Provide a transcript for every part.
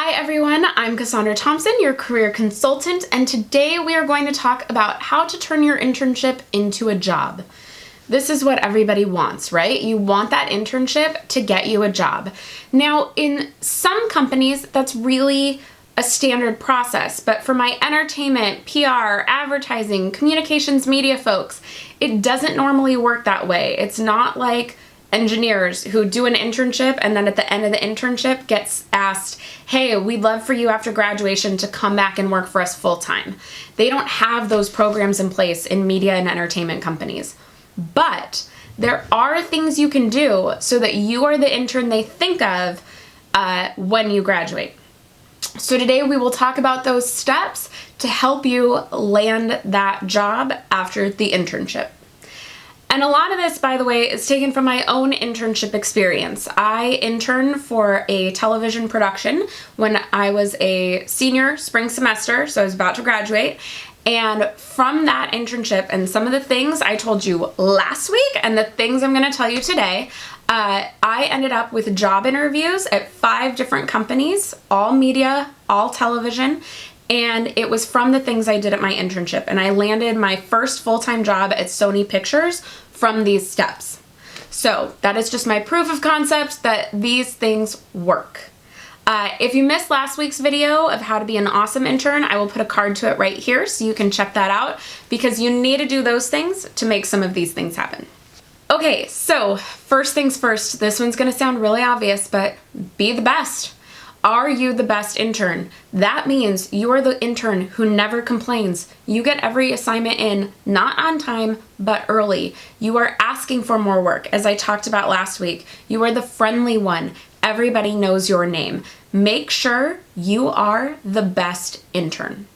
Hi everyone, I'm Cassandra Thompson, your career consultant, and today we are going to talk about how to turn your internship into a job. This is what everybody wants, right? You want that internship to get you a job. Now, in some companies, that's really a standard process, but for my entertainment, PR, advertising, communications, media folks, it doesn't normally work that way. It's not like engineers who do an internship and then at the end of the internship gets asked, hey, we'd love for you after graduation to come back and work for us full time. They don't have those programs in place in media and entertainment companies. But there are things you can do so that you are the intern they think of when you graduate. So today we will talk about those steps to help you land that job after the internship. And a lot of this, by the way, is taken from my own internship experience. I interned for a television production when I was a senior spring semester, so I was about to graduate. And from that internship and some of the things I told you last week and the things I'm going to tell you today, I ended up with job interviews at 5 different companies, all media, all television. And it was from the things I did at my internship. And I landed my first full-time job at Sony Pictures from these steps. So that is just my proof of concept that these things work. If you missed last week's video of how to be an awesome intern, I will put a card to it right here so you can check that out because you need to do those things to make some of these things happen. Okay, so first things first, this one's gonna sound really obvious, but be the best. Are you the best intern? That means you are the intern who never complains. You get every assignment in, not on time, but early. You are asking for more work, as I talked about last week. You are the friendly one. Everybody knows your name. Make sure you are the best intern.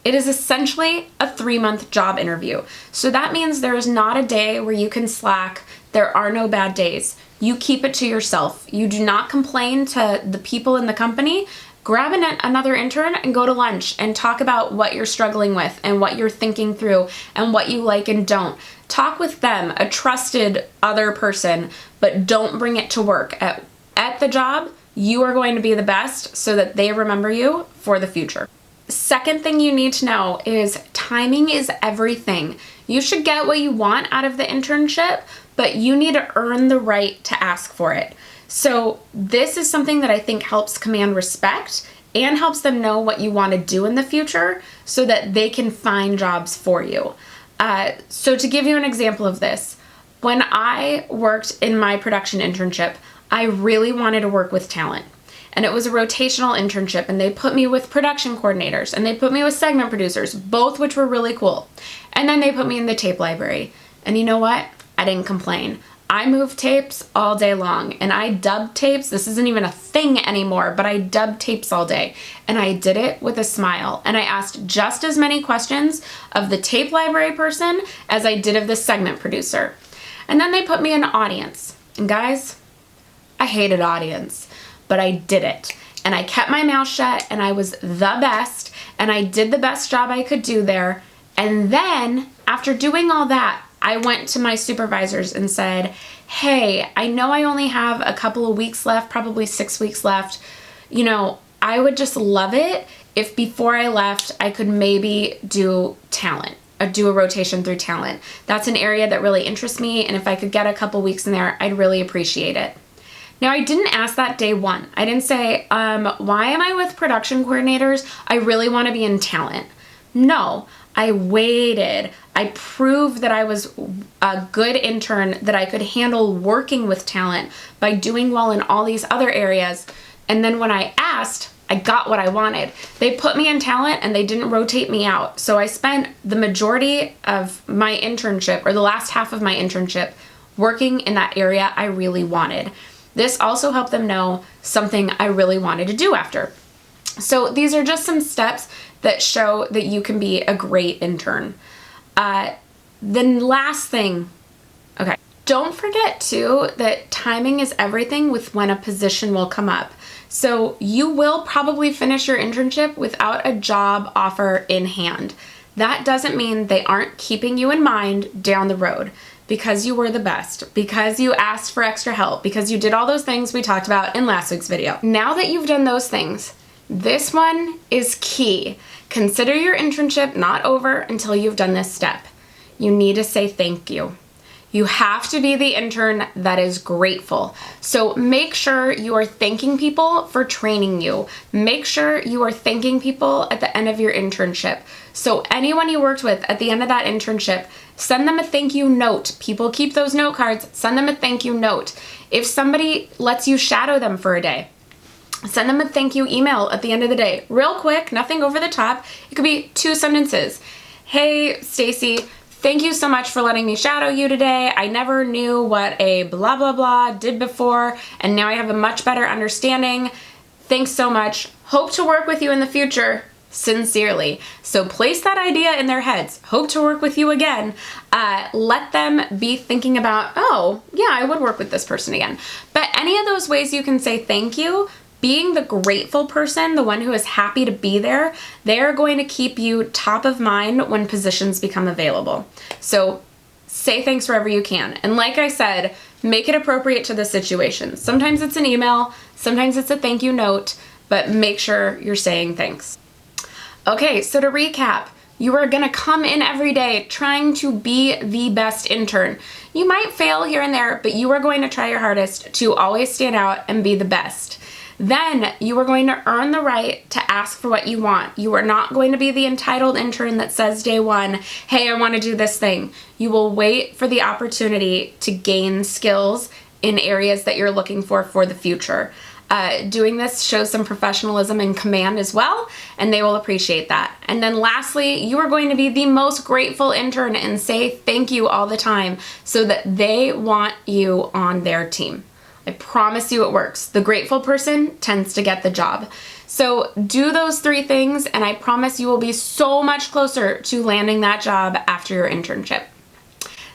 It is essentially a 3-month job interview. So that means there is not a day where you can slack. There are no bad days. You keep it to yourself. You do not complain to the people in the company. Grab another intern and go to lunch and talk about what you're struggling with and what you're thinking through and what you like and don't. Talk with them, a trusted other person, but don't bring it to work. At the job, you are going to be the best so that they remember you for the future. Second thing you need to know is timing is everything. You should get what you want out of the internship, but you need to earn the right to ask for it. So this is something that I think helps command respect and helps them know what you want to do in the future so that they can find jobs for you. So to give you an example of this, when I worked in my production internship, I really wanted to work with talent. And it was a rotational internship, and they put me with production coordinators, and they put me with segment producers, both which were really cool. And then they put me in the tape library. And you know what? I didn't complain. I moved tapes all day long, and I dubbed tapes. This isn't even a thing anymore, but I dubbed tapes all day. And I did it with a smile. And I asked just as many questions of the tape library person as I did of the segment producer. And then they put me in audience. And guys, I hated audience. But I did it. And I kept my mouth shut and I was the best and I did the best job I could do there. And then after doing all that, I went to my supervisors and said, hey, I know I only have a couple of weeks left, probably 6 weeks left. You know, I would just love it if before I left, I could maybe do talent. Do a rotation through talent. That's an area that really interests me. And if I could get a couple weeks in there, I'd really appreciate it. Now, I didn't ask that day one. I didn't say, why am I with production coordinators? I really want to be in talent. No, I waited. I proved that I was a good intern, that I could handle working with talent by doing well in all these other areas. And then when I asked, I got what I wanted. They put me in talent and they didn't rotate me out. So I spent the majority of my internship, or the last half of my internship, working in that area I really wanted. This also helped them know something I really wanted to do after. So these are just some steps that show that you can be a great intern. The last thing, okay, don't forget too that timing is everything with when a position will come up. So you will probably finish your internship without a job offer in hand. That doesn't mean they aren't keeping you in mind down the road. because you were the best, because you asked for extra help, because you did all those things we talked about in last week's video. Now that you've done those things, this one is key. Consider your internship not over until you've done this step. You need to say thank you. You have to be the intern that is grateful. So make sure you are thanking people for training you. Make sure you are thanking people at the end of your internship. So anyone you worked with at the end of that internship, send them a thank you note. People keep those note cards. Send them a thank you note. If somebody lets you shadow them for a day, send them a thank you email at the end of the day. Real quick, nothing over the top. It could be 2 sentences. Hey, Stacy, thank you so much for letting me shadow you today. I never knew what a blah, blah, blah did before, and now I have a much better understanding. Thanks so much. Hope to work with you in the future. Sincerely. So place that idea in their heads. Hope to work with you again. Let them be thinking about, oh, yeah, I would work with this person again. But any of those ways you can say thank you, being the grateful person, the one who is happy to be there, they're going to keep you top of mind when positions become available. So say thanks wherever you can. And like I said, make it appropriate to the situation. Sometimes it's an email, sometimes it's a thank you note, but make sure you're saying thanks. Okay, so to recap, you are gonna come in every day trying to be the best intern. You might fail here and there, but you are going to try your hardest to always stand out and be the best. Then you are going to earn the right to ask for what you want. You are not going to be the entitled intern that says day one, hey, I want to do this thing. You will wait for the opportunity to gain skills in areas that you're looking for the future. Doing this shows some professionalism and command as well, and they will appreciate that. And then lastly, you are going to be the most grateful intern and say thank you all the time so that they want you on their team. I promise you it works. The grateful person tends to get the job. So do those 3 things, and I promise you will be so much closer to landing that job after your internship.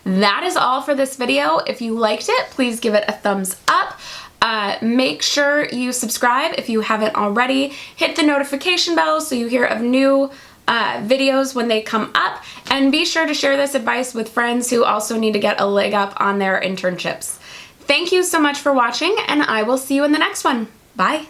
That is all for this video. If you liked it, please give it a thumbs up. Make sure you subscribe if you haven't already. Hit the notification bell so you hear of new videos when they come up. And be sure to share this advice with friends who also need to get a leg up on their internships. Thank you so much for watching, and I will see you in the next one. Bye.